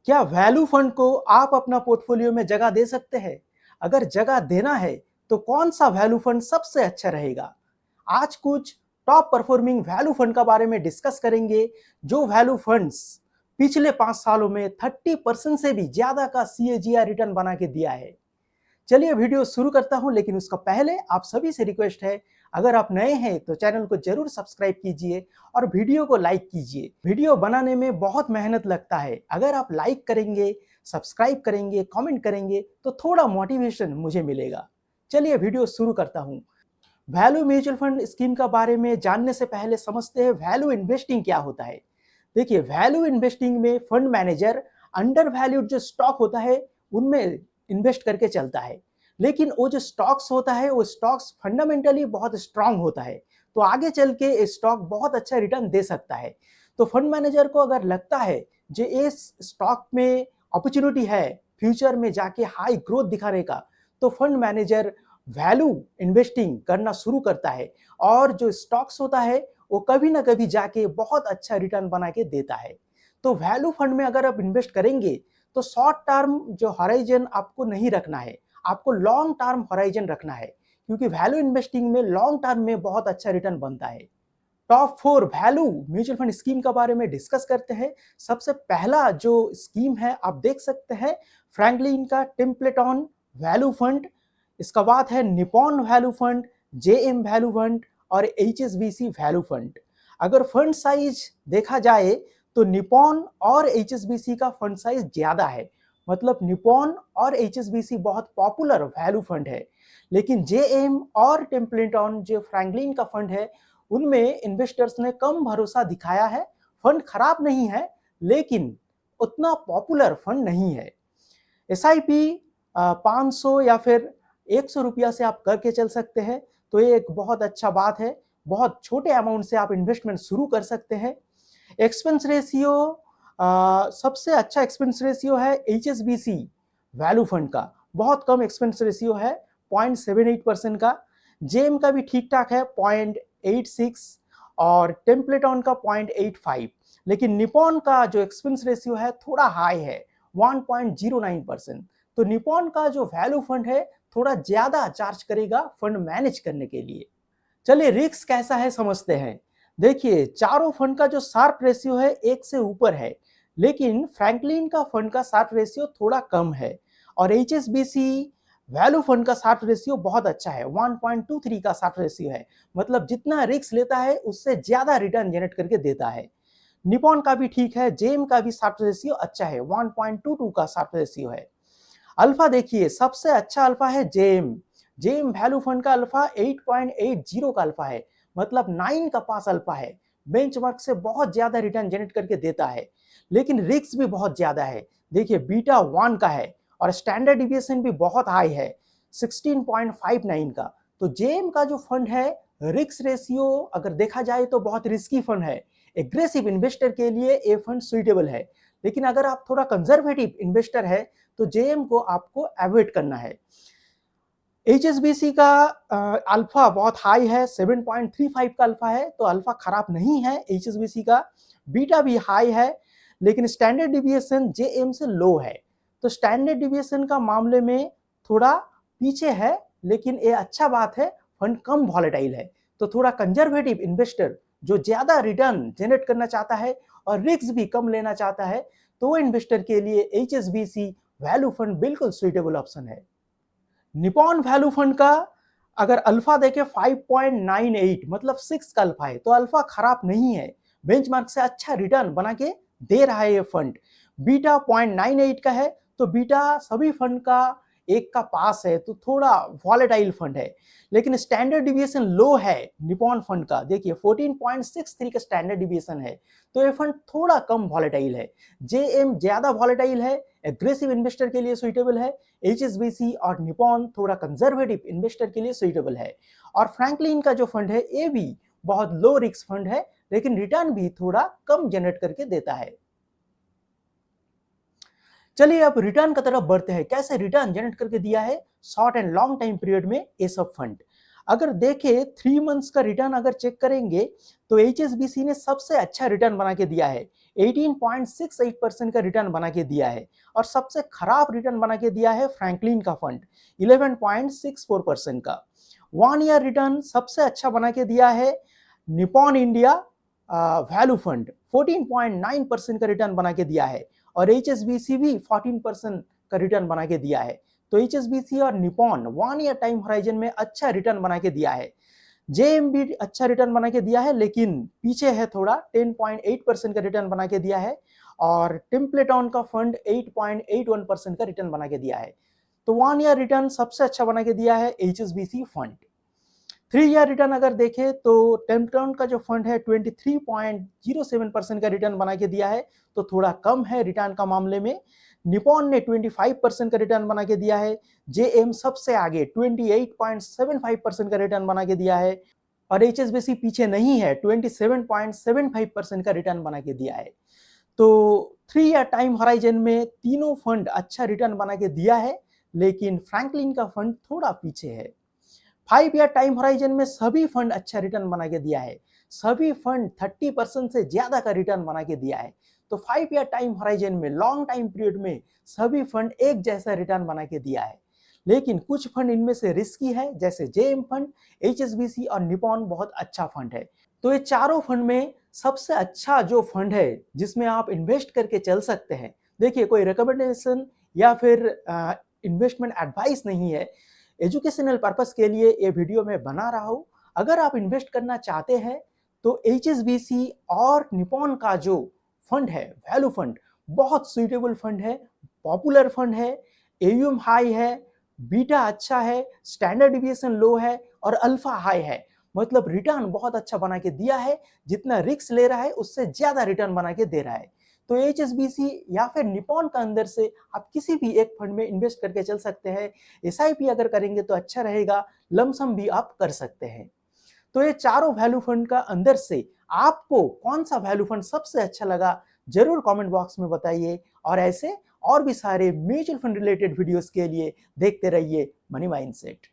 क्या value fund को आप अपना पोर्टफोलियो में जगह दे सकते हैं? अगर जगह देना है तो कौन सा वैल्यू फंड सबसे अच्छा रहेगा? आज कुछ टॉप परफॉर्मिंग वैल्यू फंड का बारे में डिस्कस करेंगे, जो वैल्यू फंड्स पिछले 5 सालों में 30% से भी ज्यादा का सीएजीआर रिटर्न बना के दिया है। चलिए वीडियो शुरू करता हूं, लेकिन उसका पहले आप सभी से रिक्वेस्ट है, अगर आप नए हैं तो चैनल को जरूर सब्सक्राइब कीजिए और वीडियो को लाइक कीजिए। वीडियो बनाने में बहुत मेहनत लगता है, अगर आप लाइक करेंगे, सब्सक्राइब करेंगे, कमेंट करेंगे तो थोड़ा मोटिवेशन मुझे मिलेगा। चलिए वीडियो शुरू करता हूं। वैल्यू म्यूचुअल फंड स्कीम का बारे में जानने से पहले समझते हैं वैल्यू इन्वेस्टिंग क्या होता है। देखिए, वैल्यू इन्वेस्टिंग में फंड मैनेजर अंडर वैल्यूड जो स्टॉक होता है उनमें इन्वेस्ट करके चलता है, लेकिन वो जो स्टॉक्स होता है वो स्टॉक्स फंडामेंटली बहुत स्ट्रांग होता है, तो आगे चल के स्टॉक बहुत अच्छा रिटर्न दे सकता है। तो फंड मैनेजर को अगर लगता है जो इस स्टॉक में अपॉर्चुनिटी है फ्यूचर में जाके हाई ग्रोथ दिखाने का, तो फंड मैनेजर वैल्यू इन्वेस्टिंग करना शुरू करता है और जो स्टॉक्स होता है वो कभी ना कभी जाके बहुत अच्छा रिटर्न बना के देता है। तो वैल्यू फंड में अगर आप इन्वेस्ट करेंगे तो शॉर्ट टर्म जो हॉराइजन आपको नहीं रखना है, आपको लॉन्ग टर्म हॉराइजन रखना है, क्योंकि वैल्यू इन्वेस्टिंग में लॉन्ग टर्म में बहुत अच्छा रिटर्न बनता है। Top 4 value mutual fund scheme का बारे में डिस्कस करते हैं। सबसे पहला जो स्कीम है आप देख सकते हैं, फ्रैंकलिन का टेम्पलेटॉन वैल्यू फंड। इसका बाद है Nippon value fund, JM value fund और एचएसबीसी वैल्यू फंड। अगर फंड साइज देखा जाए तो निपॉन और एचएसबीसी का फंड साइज ज्यादा है, मतलब निपॉन और एचएसबीसी बहुत पॉपुलर वैल्यू फंड है। लेकिन जेएम और टेम्पलेटॉन जो फ्रैंकलिन का फंड है उनमें इन्वेस्टर्स ने कम भरोसा दिखाया है। फंड खराब नहीं है, लेकिन उतना पॉपुलर फंड नहीं है। एसआईपी 500 या फिर 100 रुपया से आप करके चल सकते हैं, तो ये एक बहुत अच्छा बात है। बहुत छोटे अमाउंट से आप इन्वेस्टमेंट शुरू कर सकते हैं। एक्सपेंस रेशियो, सबसे अच्छा एक्सपेंस रेशियो है एचएसबीसी वैल्यू फंड का, बहुत कम एक्सपेंस रेशियो है 0.78% का। जेम का भी ठीक ठाक है 0.86 और टेम्पलेटॉन का 0.85। लेकिन निपॉन का जो एक्सपेंस रेशियो है थोड़ा हाई है 1.09%। तो निपॉन का जो वैल्यू फंड है थोड़ा ज्यादा चार्ज करेगा फंड मैनेज करने के लिए। चलिए रिस्क कैसा है समझते हैं। देखिए, चारों फंड का जो शार्प रेशियो है 1 से ऊपर है, लेकिन फ्रैंकलिन का फंड का शार्प रेशियो थोड़ा कम है और एचएसबीसी वैल्यू फंड का शार्प रेशियो बहुत अच्छा है, 1.23 का शार्प रेशियो है, मतलब जितना रिस्क लेता है उससे ज्यादा रिटर्न जनरेट करके देता है। निपॉन का भी ठीक है, जेम का भी शार्प रेशियो अच्छा है, 1.22 का शार्प रेशियो है। अल्फा देखिए, सबसे अच्छा अल्फा है जेम। जेम वैल्यू फंड का अल्फा 8.80 का अल्फा है, मतलब 9 का पास अल्फा है। बेंचमार्क से बहुत ज्यादा रिटर्न जनरेट करके देता है, लेकिन रिस्क भी बहुत ज्यादा है। देखिए, बीटा 1 का है और स्टैंडर्ड डिविएशन भी बहुत हाई है, 16.59 का। तो जेम का जो फंड है, रिस्क रेशियो अगर देखा जाए तो बहुत रिस्की फंड है। एग्रेसिव इन्वेस्टर के लिए ये फंड सुइटेबल है, लेकिन अगर आप थोड़ा कंजर्वेटिव इन्वेस्टर है तो जेएम को आपको अवॉइड करना है। एचएसबीसी का अल्फा बहुत हाई है, 7.35 का अल्फा है, तो अल्फा खराब नहीं है एचएसबीसी का। बीटा भी हाई है, लेकिन स्टैंडर्ड डिविएशन जेएम से लो है। तो स्टैंडर्ड डिविएशन का मामले में थोड़ा पीछे है, लेकिन ये अच्छा बात है, फंड कम वॉलेटाइल है। तो थोड़ा कंजर्वेटिव इन्वेस्टर जो ज्यादा रिटर्न जनरेट करना चाहता है और रिस्क भी कम लेना चाहता है, तो वो इन्वेस्टर के लिए एचएसबीसी वैल्यू फंड बिल्कुल सुइटेबल ऑप्शन है। निपॉन वैल्यू फंड का अगर अल्फा देखे 5.98, मतलब 6 का अल्फा है, तो अल्फा खराब नहीं है, बेंचमार्क से अच्छा रिटर्न बना के दे रहा है ये फंड। बीटा 0.98 का है, तो बीटा सभी फंड का 1 का पास है, तो थोड़ा वॉलेटाइल फंड है। लेकिन स्टैंडर्ड डिविएशन लो है निपॉन फंड का, देखिए 14.63 का स्टैंडर्ड डिविएशन है, तो ये फंड थोड़ा कम वॉलेटाइल है। जेएम ज्यादा वॉलेटाइल है, एग्रेसिव इन्वेस्टर के लिए सुइटेबल है। एचएसबीसी और निपॉन थोड़ा कंजर्वेटिव इन्वेस्टर के लिए सुइटेबल है। और फ्रैंकलिन का जो फंड है ये भी बहुत लो रिस्क फंड है, लेकिन रिटर्न भी थोड़ा कम जनरेट करके देता है। चलिए अब रिटर्न की तरफ बढ़ते हैं, कैसे रिटर्न जनरेट करके दिया है short and long time period में ये सब फंड। अगर देखें 3 मंथ्स का रिटर्न अगर चेक करेंगे तो एचएसबीसी ने सबसे अच्छा रिटर्न बना के दिया है, 18.68% का रिटर्न बना के दिया है। और सबसे खराब रिटर्न बना के दिया है फ्रैंकलिन का फंड 11.64% का। 1 ईयर रिटर्न सबसे अच्छा बना के दिया है निपॉन इंडिया वैल्यू फंड 14.9% का रिटर्न बना के दिया है। और HSBC भी 14% का रिटर्न बना के दिया है। तो HSBC और निपॉन 1 ईयर टाइम होराइजन में अच्छा रिटर्न बना के दिया है। JM भी अच्छा रिटर्न बना के दिया है, लेकिन पीछे है थोड़ा, 10.8% का रिटर्न बना के दिया है। और टेम्पलेटॉन का फंड 8.81% का रिटर्न बना के दिया है। तो 1 ईयर रिटर्न सबसे अच्छा बना के दिया है HSBC फंड। 3 ईयर रिटर्न अगर देखें तो टेम्पलेटॉन का जो फंड है 23.07% का रिटर्न बना के दिया है, तो थोड़ा कम है रिटर्न का मामले में। निपॉन ने 25% का रिटर्न बना के दिया है। JM सबसे आगे 28.75% का रिटर्न बना के दिया है। और HSBC पीछे नहीं है, 27.75% का रिटर्न बना के दिया है। तो 3 ईयर टाइम होराइजन में तीनों फंड अच्छा रिटर्न बना के दिया है, लेकिन फ्रैंकलिन का फंड थोड़ा पीछे है। 5 ईयर टाइम होराइजन में सभी फंड अच्छा रिटर्न बना के दिया है। सभी फंड 30% से ज्यादा का रिटर्न बना के दिया है। तो 5 ईयर टाइम होराइजन में लॉन्ग टाइम पीरियड में सभी फंड एक जैसा रिटर्न बना के दिया है। लेकिन कुछ फंड इनमें से रिस्की है, जैसे JM फंड, HSBC और निपॉन बहुत अच्छा फंड है। तो ये चारों फंड में सबसे अच्छा जो फंड है जिसमें आप इन्वेस्ट करके चल सकते हैं, देखिए कोई रिकमेंडेशन या फिर इन्वेस्टमेंट एडवाइस नहीं है, एजुकेशनल पर्पस के लिए ये वीडियो मैं बना रहा हूँ। अगर आप इन्वेस्ट करना चाहते हैं तो HSBC और निपॉन का जो फंड है वैल्यू फंड बहुत सुइटेबल फंड है, पॉपुलर फंड है, AUM हाई है, बीटा अच्छा है, स्टैंडर्ड डिविएशन लो है और अल्फा हाई है। मतलब रिटर्न बहुत अच्छा बना के दिया है, जितना रिस्क ले रहा है उससे ज्यादा रिटर्न बना के दे रहा है। तो HSBC या फिर निपॉन का अंदर से आप किसी भी एक फंड में इन्वेस्ट करके चल सकते हैं। SIP अगर करेंगे तो अच्छा रहेगा, लमसम भी आप कर सकते हैं। तो ये चारों वैल्यू फंड का अंदर से आपको कौन सा वैल्यू फंड सबसे अच्छा लगा, जरूर कमेंट बॉक्स में बताइए। और ऐसे और भी सारे म्यूचुअल फंड रिलेटेड वीडियोस के लिए देखते रहिए मनी माइंडसेट।